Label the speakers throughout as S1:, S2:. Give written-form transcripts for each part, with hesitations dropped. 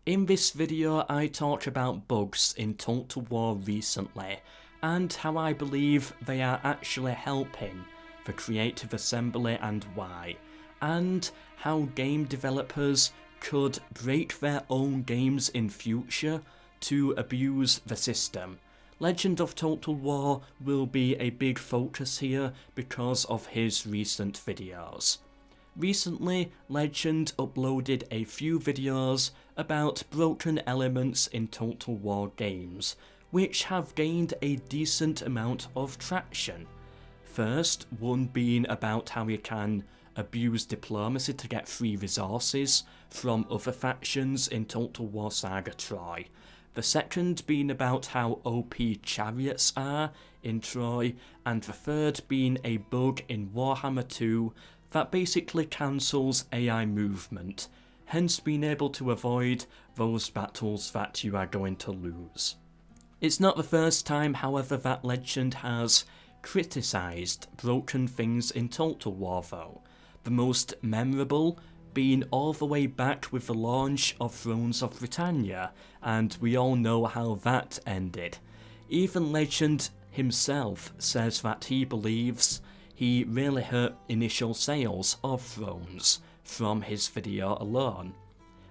S1: In this video I talk about bugs in Total War recently, and how I believe they are actually helping the creative assembly and why, and how game developers could break their own games in future to abuse the system. Legend of Total War will be a big focus here because of his recent videos. Recently, Legend uploaded a few videos about broken elements in Total War games, which have gained a decent amount of traction. First, one being about how you can abuse diplomacy to get free resources from other factions in Total War Saga Troy. The second being about how OP chariots are in Troy, and the third being a bug in Warhammer 2 that basically cancels AI movement, hence being able to avoid those battles that you are going to lose. It's not the first time, however, that Legend has criticised broken things in Total War though, the most memorable being all the way back with the launch of Thrones of Britannia, and we all know how that ended. Even Legend himself says that he believes he really hurt initial sales of Thrones from his video alone.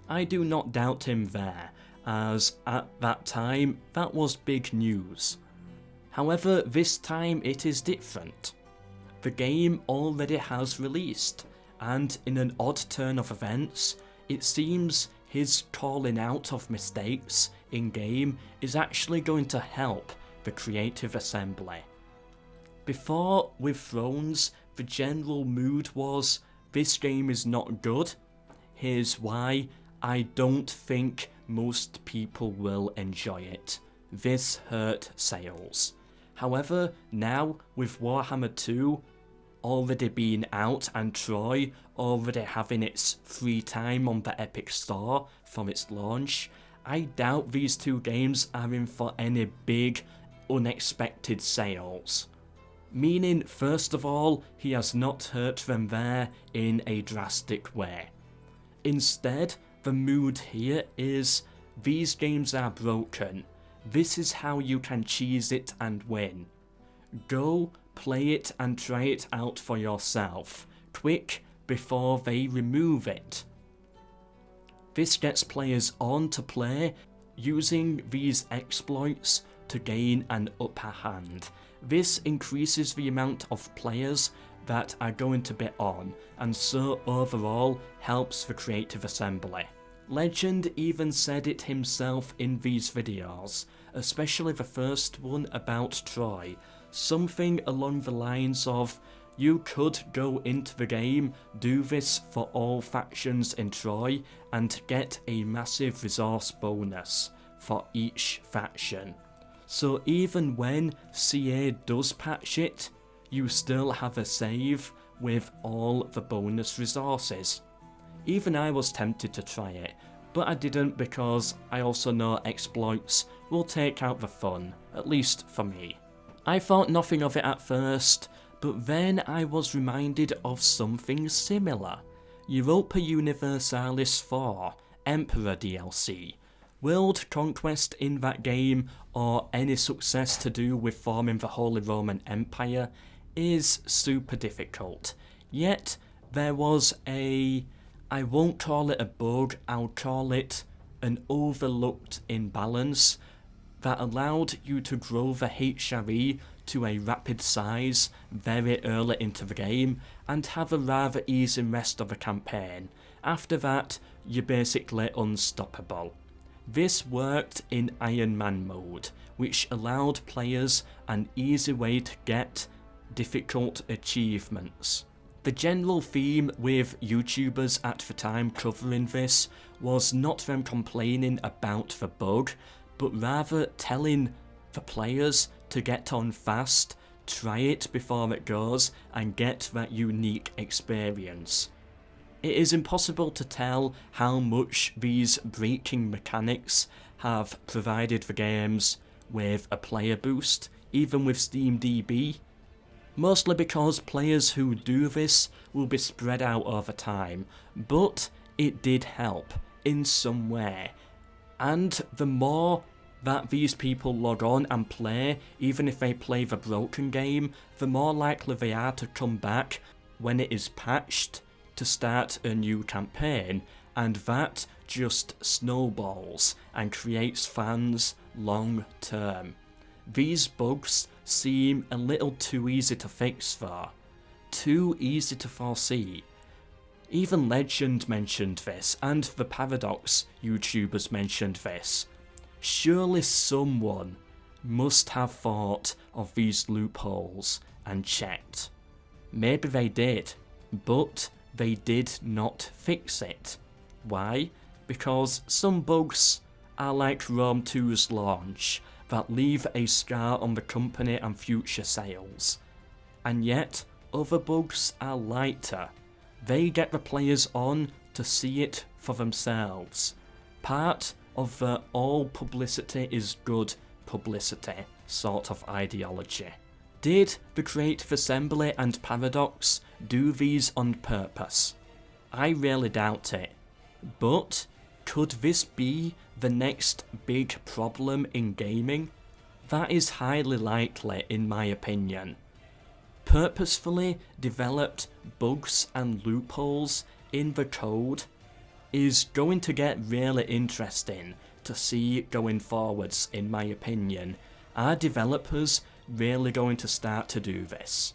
S1: I do not doubt him there, as at that time that was big news. However, this time it is different. The game already has released, and in an odd turn of events, it seems his calling out of mistakes in-game is actually going to help the creative assembly. Before, with Thrones, the general mood was, this game is not good, here's why, I don't think most people will enjoy it. This hurt sales. However, now, with Warhammer 2 already being out and Troy already having its free time on the Epic Store from its launch, I doubt these two games are in for any big, unexpected sales. Meaning, first of all, he has not hurt them there in a drastic way. Instead, the mood here is, these games are broken. This is how you can cheese it and win. Go, play it and try it out for yourself, quick, before they remove it. This gets players on to play, using these exploits to gain an upper hand. This increases the amount of players that are going to be on, and so overall helps the creative assembly. Legend even said it himself in these videos, especially the first one about Troy, something along the lines of, you could go into the game, do this for all factions in Troy, and get a massive resource bonus for each faction. So even when CA does patch it, you still have a save with all the bonus resources. Even I was tempted to try it, but I didn't because I also know exploits will take out the fun, at least for me. I thought nothing of it at first, but then I was reminded of something similar. Europa Universalis 4 Emperor DLC. World conquest in that game, or any success to do with forming the Holy Roman Empire, is super difficult. Yet, there was I won't call it a bug, I'll call it an overlooked imbalance that allowed you to grow the HRE to a rapid size very early into the game and have a rather easy rest of the campaign. After that, you're basically unstoppable. This worked in Iron Man mode, which allowed players an easy way to get difficult achievements. The general theme with YouTubers at the time covering this was not them complaining about the bug, but rather telling the players to get on fast, try it before it goes, and get that unique experience. It is impossible to tell how much these breaking mechanics have provided the games with a player boost, even with SteamDB, mostly because players who do this will be spread out over time, but it did help in some way. And the more that these people log on and play, even if they play the broken game, the more likely they are to come back when it is patched to start a new campaign, and that just snowballs and creates fans long term. These bugs seem a little too easy to fix though, too easy to foresee. Even Legend mentioned this, and the Paradox YouTubers mentioned this. Surely someone must have thought of these loopholes and checked. Maybe they did, but they did not fix it. Why? Because some bugs are like Rome 2's launch, that leave a scar on the company and future sales. And yet, other bugs are lighter. They get the players on to see it for themselves. Part of the all publicity is good publicity sort of ideology. Did the Creative Assembly and Paradox do these on purpose? I really doubt it. But could this be the next big problem in gaming? That is highly likely in my opinion. Purposefully developed bugs and loopholes in the code is going to get really interesting to see going forwards in my opinion. Are developers really going to start to do this?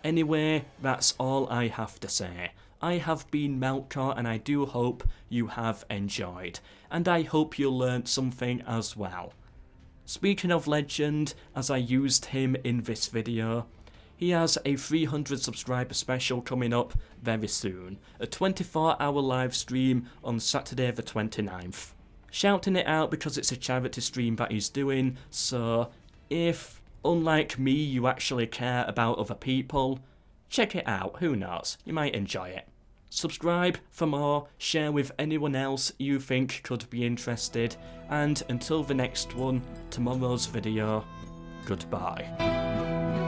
S1: Anyway, that's all I have to say. I have been MELKOR and I do hope you have enjoyed, and I hope you learned something as well. Speaking of Legend, as I used him in this video, he has a 300 subscriber special coming up very soon, a 24-hour live stream on Saturday the 29th. Shouting it out because it's a charity stream that he's doing, so if, unlike me, you actually care about other people, check it out, who knows, you might enjoy it. Subscribe for more, share with anyone else you think could be interested, and until the next one, tomorrow's video, goodbye.